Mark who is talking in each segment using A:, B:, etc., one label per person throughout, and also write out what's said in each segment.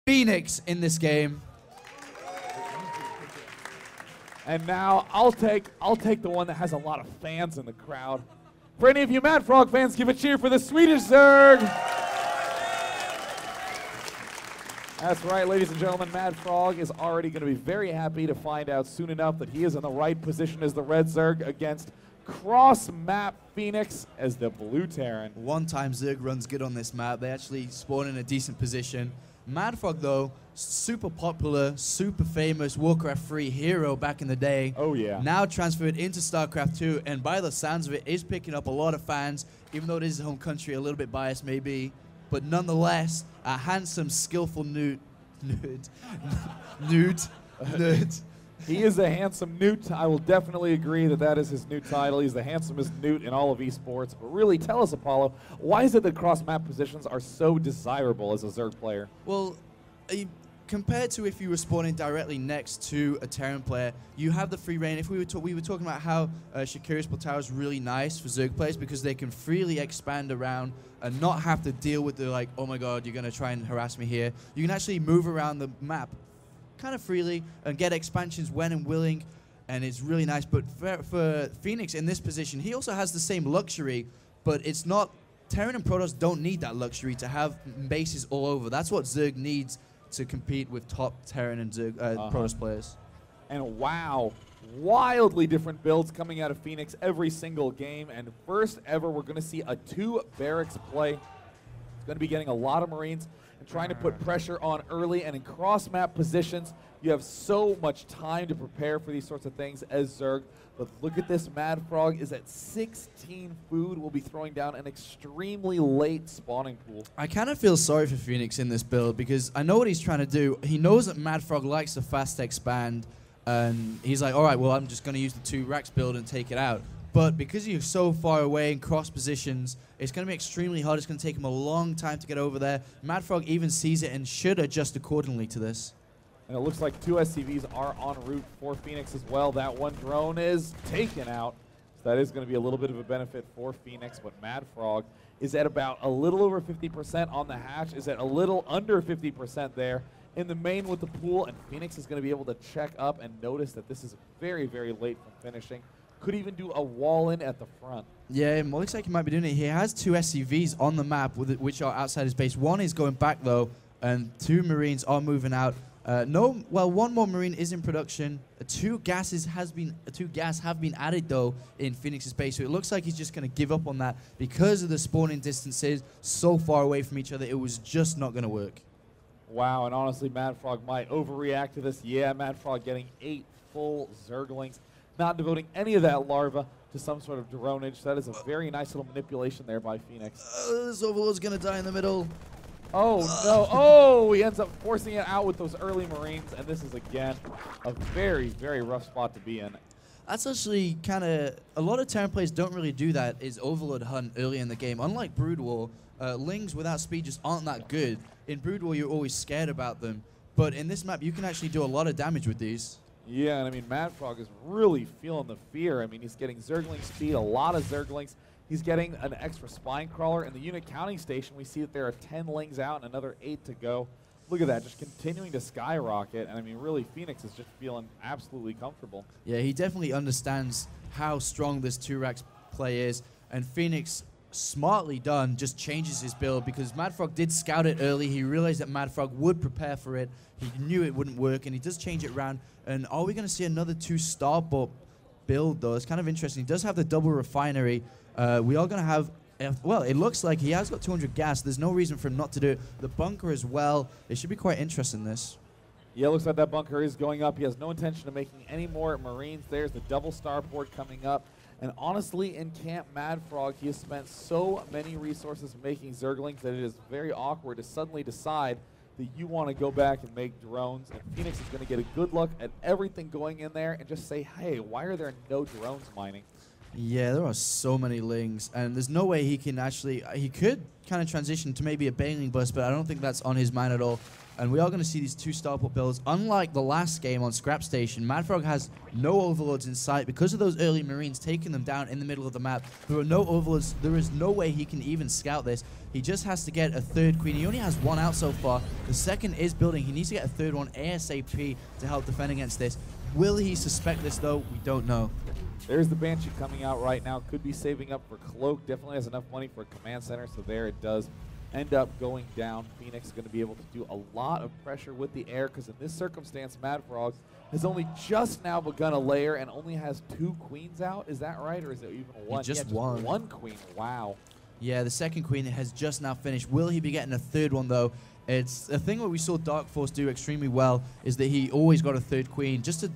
A: Fenix in this game.
B: And now I'll take the one that has a lot of fans in the crowd. For any of you MaDFroG fans, give a cheer for the Swedish Zerg. That's right, ladies and gentlemen, MaDFroG is already going to be very happy to find out soon enough that he is in the right position as the Red Zerg against cross-map Fenix as the Blue Terran.
A: One time Zerg runs good on this map. They actually spawn in a decent position. MaDFroG, though, super popular, super famous Warcraft 3 hero back in the day.
B: Oh, yeah.
A: Now transferred into StarCraft 2, and by the sounds of it, is picking up a lot of fans, even though it is his home country, a little bit biased maybe. But nonetheless, a handsome, skillful newt.
B: He is a handsome newt. I will definitely agree that that is his new title. He's the handsomest newt in all of esports. But really, tell us, Apollo, why is it that cross-map positions are so desirable as a Zerg player?
A: Well, compared to if you were spawning directly next to a Terran player, you have the free reign. If we were talking about how Shakira's Plateau is really nice for Zerg players because they can freely expand around and not have to deal with the like, oh my god, you're going to try and harass me here. You can actually move around the map kind of freely and get expansions when and willing, and it's really nice. But for Fenix in this position, he also has the same luxury, but it's not. Terran and Protoss don't need that luxury to have bases all over. That's what Zerg needs to compete with top Terran and Zerg Protoss players.
B: And wow, wildly different builds coming out of Fenix every single game. And first ever, we're going to see a 2 barracks play. It's going to be getting a lot of Marines and trying to put pressure on early and in cross-map positions. You have so much time to prepare for these sorts of things as Zerg. But look at this, MaDFroG is at 16 food. We'll be throwing down an extremely late spawning pool.
A: I kind of feel sorry for Fenix in this build because I know what he's trying to do. He knows that MaDFroG likes to fast expand, and he's like, all right, well, I'm just going to use the 2 racks build and take it out. But because you're so far away in cross positions, it's going to be extremely hard. It's going to take him a long time to get over there. MaDFroG even sees it and should adjust accordingly to this.
B: And it looks like 2 SCVs are en route for Fenix as well. That one drone is taken out. So that is going to be a little bit of a benefit for Fenix. But MaDFroG is at about a little over 50% on the hatch, is at a little under 50% there in the main with the pool. And Fenix is going to be able to check up and notice that this is very, very late from finishing. Could even do a wall in at the front.
A: Yeah, it looks like he might be doing it. He has 2 SCVs on the map, which are outside his base. One is going back, though, and 2 Marines are moving out. One more Marine is in production. 2 gas have been added, though, in Fenix's base. So it looks like he's just going to give up on that because of the spawning distances so far away from each other. It was just not going to work.
B: Wow, and honestly, MaDFroG might overreact to this. Yeah, MaDFroG getting 8 full Zerglings, not devoting any of that larva to some sort of dronage. That is a very nice little manipulation there by Fenix.
A: This Overlord's going to die in the middle.
B: Oh, no. Oh, he ends up forcing it out with those early Marines, and this is, again, a very, very rough spot to be in.
A: That's actually kind of... A lot of Terran players don't really do that, is Overlord hunt early in the game. Unlike Brood War, Lings without speed just aren't that good. In Brood War, you're always scared about them. But in this map, you can actually do a lot of damage with these.
B: Yeah, and I mean, MaDFroG is really feeling the fear. I mean, he's getting Zergling speed, a lot of Zerglings. He's getting an extra spine crawler. In the unit counting station, we see that there are 10 Lings out and another 8 to go. Look at that, just continuing to skyrocket. And I mean, really, Fenix is just feeling absolutely comfortable.
A: Yeah, he definitely understands how strong this 2 racks play is. And Fenix, smartly done, just changes his build because MaDFroG did scout it early. He realized that MaDFroG would prepare for it. He knew it wouldn't work, and he does change it around. And are we going to see another 2 Starbot build, though? It's kind of interesting. He does have the double refinery. We are going to have, well, it looks like he has got 200 gas. There's no reason for him not to do it. The bunker as well. It should be quite interesting, this.
B: Yeah, it looks like that bunker is going up. He has no intention of making any more Marines. There's the double starport coming up. And honestly, in Camp MaDFroG, he has spent so many resources making Zerglings that it is very awkward to suddenly decide that you want to go back and make drones. And Fenix is going to get a good look at everything going in there and just say, hey, why are there no drones mining?
A: Yeah, there are so many Lings, and there's no way he can actually... he could kind of transition to maybe a Baneling Bus, but I don't think that's on his mind at all. And we are going to see these two starport builds. Unlike the last game on Scrap Station, MaDFroG has no overlords in sight. Because of those early Marines taking them down in the middle of the map, there are no overlords. There is no way he can even scout this. He just has to get a third queen. He only has one out so far. The second is building. He needs to get a third one ASAP to help defend against this. Will he suspect this, though? We don't know.
B: There's the Banshee coming out right now. Could be saving up for Cloak. Definitely has enough money for a command center, so there it does end up going down. Fenix is going to be able to do a lot of pressure with the air, because in this circumstance, MaDFroG has only just now begun a layer and only has 2 queens out. Is that right, or is it even one?
A: Just
B: one. One queen. Wow.
A: Yeah, the second queen has just now finished. Will he be getting a third one, though? It's a thing that we saw Dark Force do extremely well, is that he always got a third queen just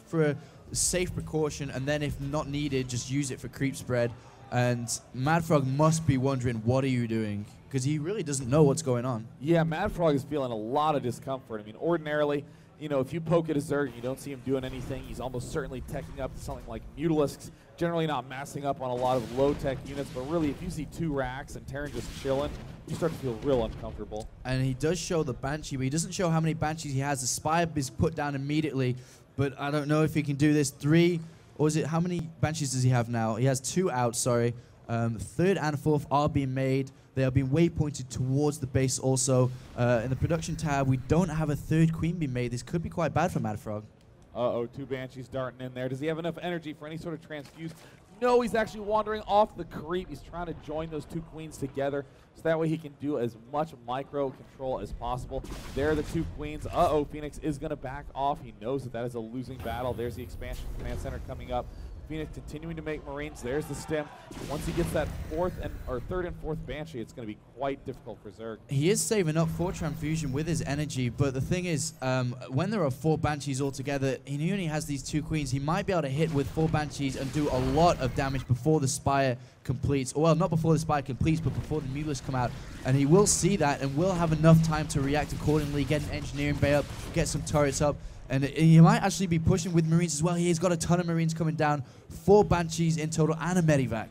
A: for a safe precaution, and then if not needed, just use it for creep spread. And MaDFroG must be wondering, what are you doing? Because he really doesn't know what's going on.
B: Yeah, MaDFroG is feeling a lot of discomfort. I mean, ordinarily, you know, if you poke at a Zerg and you don't see him doing anything, he's almost certainly teching up to something like Mutalisks, generally not massing up on a lot of low-tech units. But really, if you see 2 racks and Terran just chilling, you start to feel real uncomfortable. And
A: he does show the Banshee, but he doesn't show how many Banshees he has. The Spire is put down immediately, but I don't know if he can do this. 3, or is it, how many Banshees does he have now? He has 2 out, sorry. Third and fourth are being made. They are being waypointed towards the base also. In the production tab, we don't have a third queen being made. This could be quite bad for MaDFroG.
B: Uh-oh, 2 Banshees darting in there. Does he have enough energy for any sort of transfuse? No, he's actually wandering off the creep. He's trying to join those 2 queens together, so that way he can do as much micro control as possible. There are the 2 queens. Uh-oh, Fenix is going to back off. He knows that that is a losing battle. There's the expansion command center coming up. Fenix continuing to make Marines. There's the stem. Once he gets that third and fourth Banshee, it's going to be quite difficult for Zerg.
A: He is saving up for transfusion with his energy, but the thing is, when there are 4 Banshees altogether, he only has these 2 queens. He might be able to hit with 4 Banshees and do a lot of damage before the Spire completes. Well, not before the Spire completes, but before the Mutalisks come out. And he will see that and will have enough time to react accordingly, get an engineering bay up, get some turrets up. And he might actually be pushing with Marines as well. He's got a ton of Marines coming down. 4 Banshees in total and a MaDFroG.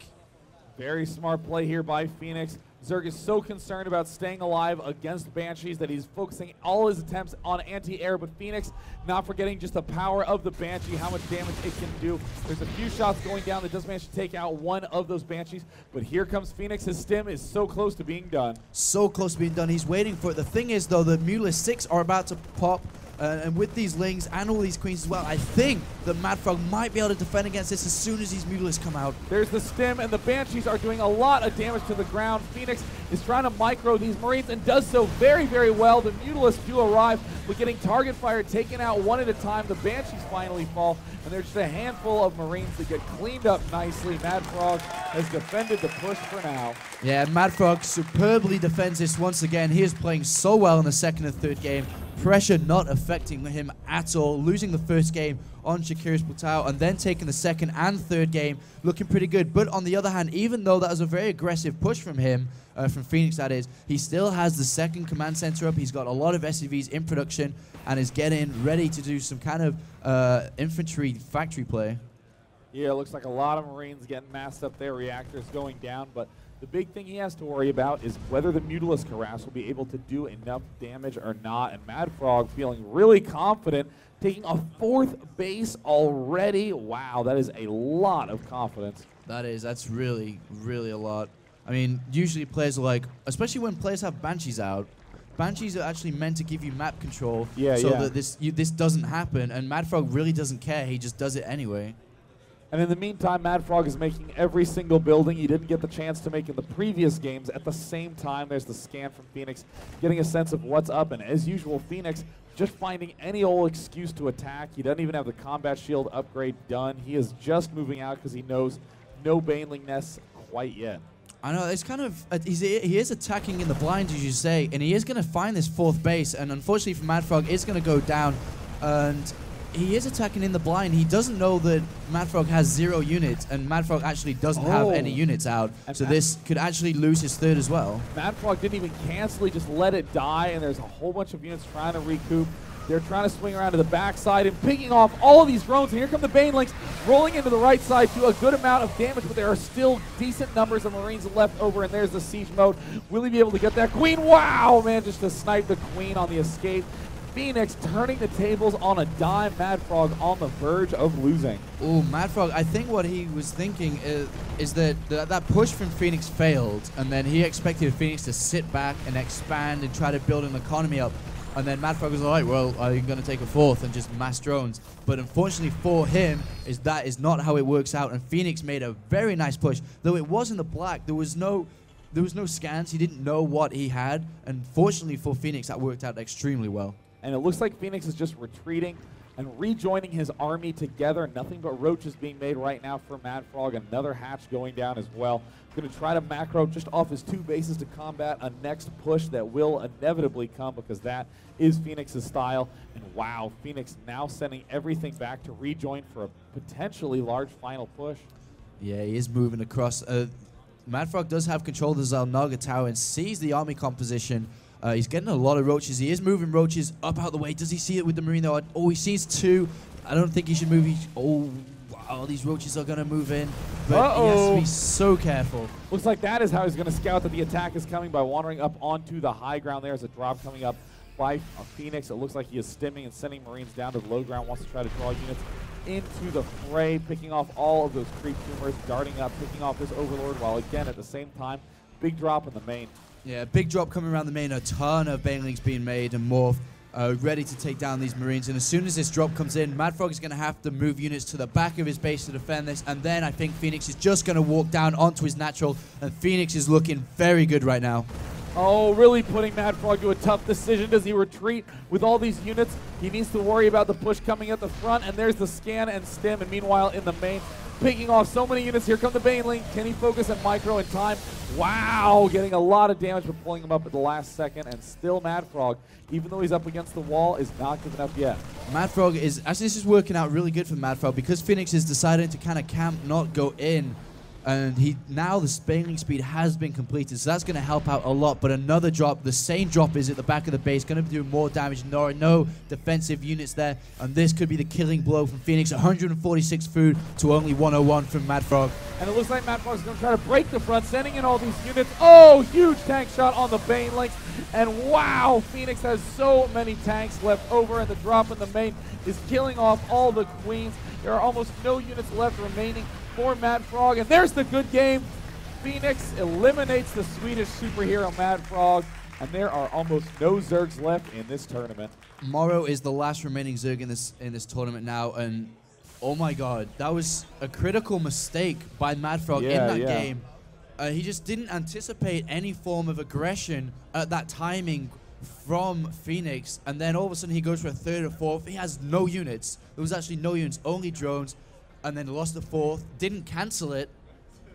B: Very smart play here by Fenix. Zerg is so concerned about staying alive against Banshees that he's focusing all his attempts on anti-air, but Fenix not forgetting just the power of the Banshee, how much damage it can do. There's a few shots going down that does manage to take out one of those Banshees, but here comes Fenix. His stim is so close to being done.
A: So close to being done. He's waiting for it. The thing is, though, the Mutalisks 6 are about to pop. And with these Lings and all these Queens as well, I think that MaDFroG might be able to defend against this as soon as these Mutalisks come out.
B: There's the stem, and the Banshees are doing a lot of damage to the ground. Fenix is trying to micro these Marines and does so very, very well. The Mutalisks do arrive, but getting target fire taken out one at a time. The Banshees finally fall, and there's just a handful of Marines that get cleaned up nicely. MaDFroG has defended the push for now.
A: Yeah, MaDFroG superbly defends this once again. He is playing so well in the second and third game. Pressure not affecting him at all. Losing the first game on Shakira's Plateau and then taking the second and third game, looking pretty good. But on the other hand, even though that was a very aggressive push from him, from Fenix that is, he still has the second command center up. He's got a lot of SCVs in production and is getting ready to do some kind of infantry factory play.
B: Yeah, it looks like a lot of Marines getting massed up there, reactors going down, but the big thing he has to worry about is whether the Mutalisk harass will be able to do enough damage or not. And MaDFroG feeling really confident, taking a 4th base already. Wow, that is a lot of confidence.
A: That's really, really a lot. I mean, usually players are like, especially when players have Banshees out, Banshees are actually meant to give you map control that this doesn't happen. And MaDFroG really doesn't care. He just does it anyway.
B: And in the meantime, MaDFroG is making every single building he didn't get the chance to make in the previous games. At the same time, there's the scan from Fenix, getting a sense of what's up. And as usual, Fenix just finding any old excuse to attack. He doesn't even have the combat shield upgrade done. He is just moving out because he knows no Baneling nests quite yet.
A: I know, it's kind of, he is attacking in the blind, as you say, and he is going to find this 4th base. And unfortunately for MaDFroG, it's going to go down. And he is attacking in the blind. He doesn't know that MaDFroG has 0 units, and MaDFroG actually doesn't have any units out.
B: And
A: so this could actually lose his third as well.
B: MaDFroG didn't even cancel, he just let it die, and there's a whole bunch of units trying to recoup. They're trying to swing around to the backside and picking off all of these drones. And here come the Banelings rolling into the right side, do a good amount of damage, but there are still decent numbers of Marines left over, and there's the siege mode. Will he be able to get that Queen? Wow, man, just to snipe the Queen on the escape. Fenix turning the tables on a dime. MaDFroG on the verge of losing.
A: Oh, MaDFroG, I think what he was thinking is that that push from Fenix failed, and then he expected Fenix to sit back and expand and try to build an economy up. And then MaDFroG was like, well, I'm going to take a fourth and just mass drones. But unfortunately for him, that is not how it works out. And Fenix made a very nice push. Though it was in the black, there was no scans. He didn't know what he had. And fortunately for Fenix, that worked out extremely well.
B: And it looks like Fenix is just retreating and rejoining his army together. Nothing but roaches being made right now for MaDFroG. Another hatch going down as well. Going to try to macro just off his 2 bases to combat a next push that will inevitably come, because that is Fenix's style. And wow, Fenix now sending everything back to rejoin for a potentially large final push.
A: Yeah, he is moving across. MaDFroG does have control of the Xel'Naga Tower and sees the army composition. He's getting a lot of roaches. He is moving roaches up out the way. Does he see it with the Marine though? Oh, he sees 2. I don't think he should move. Oh, wow, these roaches are going to move in. But he has to be so careful.
B: Looks like that is how he's going to scout that the attack is coming, by wandering up onto the high ground. There's a drop coming up by Fenix. It looks like he is stimming and sending Marines down to the low ground. Wants to try to draw units into the fray, picking off all of those creep tumors, darting up, picking off this Overlord, while again at the same time, big drop in the main.
A: Yeah, big drop coming around the main. A ton of Banelings being made and morphed, ready to take down these Marines. And as soon as this drop comes in, MaDFroG is going to have to move units to the back of his base to defend this. And then I think Fenix is just going to walk down onto his natural. And Fenix is looking very good right now.
B: Oh, really putting MaDFroG to a tough decision. Does he retreat with all these units? He needs to worry about the push coming at the front. And there's the scan and stim. And meanwhile, in the main, picking off so many units. Here come the Baneling. Can he focus and micro in time? Wow, getting a lot of damage, but pulling him up at the last second. And still MaDFroG, even though he's up against the wall, is not giving up yet.
A: MaDFroG is, actually this is working out really good for MaDFroG, because Fenix is deciding to kind of camp, not go in. And now the Baneling speed has been completed, so that's going to help out a lot. But another drop, the same drop is at the back of the base, going to do more damage. There are no defensive units there, and this could be the killing blow from Fenix. 146 food to only 101 from MaDFroG.
B: And it looks like MaDFroG is going to try to break the front, sending in all these units. Oh, huge tank shot on the Banelings. And wow, Fenix has so many tanks left over, and the drop in the main is killing off all the Queens. There are almost no units left remaining for MaDFroG, and there's the good game. Fenix eliminates the Swedish superhero MaDFroG, and there are almost no Zergs left in this tournament.
A: Morrow is the last remaining Zerg in this tournament now, and oh my god, that was a critical mistake by MaDFroG in that game. He just didn't anticipate any form of aggression at that timing from Fenix, and then all of a sudden he goes for a third or fourth. He has no units. There was actually no units, only drones. And then lost the fourth, didn't cancel it.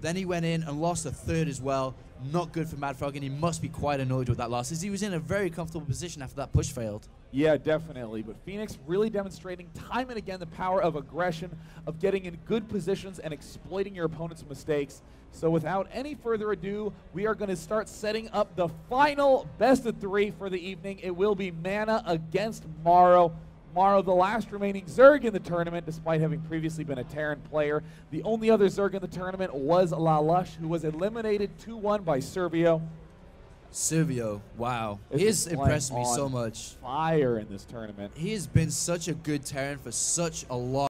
A: Then he went in and lost a third as well. Not good for MaDFroG, and he must be quite annoyed with that loss, as he was in a very comfortable position after that push failed.
B: Yeah, definitely. But Fenix really demonstrating time and again the power of aggression, of getting in good positions and exploiting your opponent's mistakes. So without any further ado, we are going to start setting up the final best of 3 for the evening. It will be Mana against Morrow. Morrow, the last remaining Zerg in the tournament, despite having previously been a Terran player. The only other Zerg in the tournament was La Lush, who was eliminated 2-1 by Servio.
A: Servio, wow. He has impressed me so much.
B: Fire in this tournament.
A: He has been such a good Terran for such a long